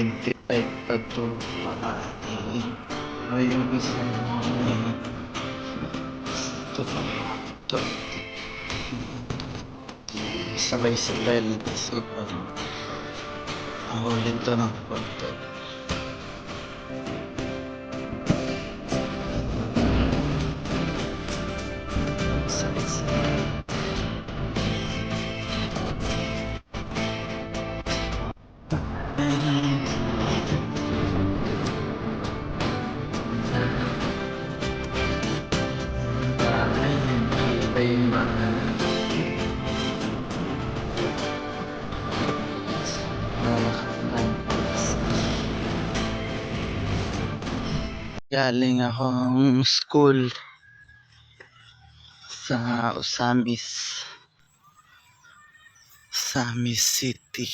25 pa to. Ay, yung isa. Ito. Sabay-sabay. So, ang ulit to ng konti. Sabay-sabay. Galing akong school sa Osamis City.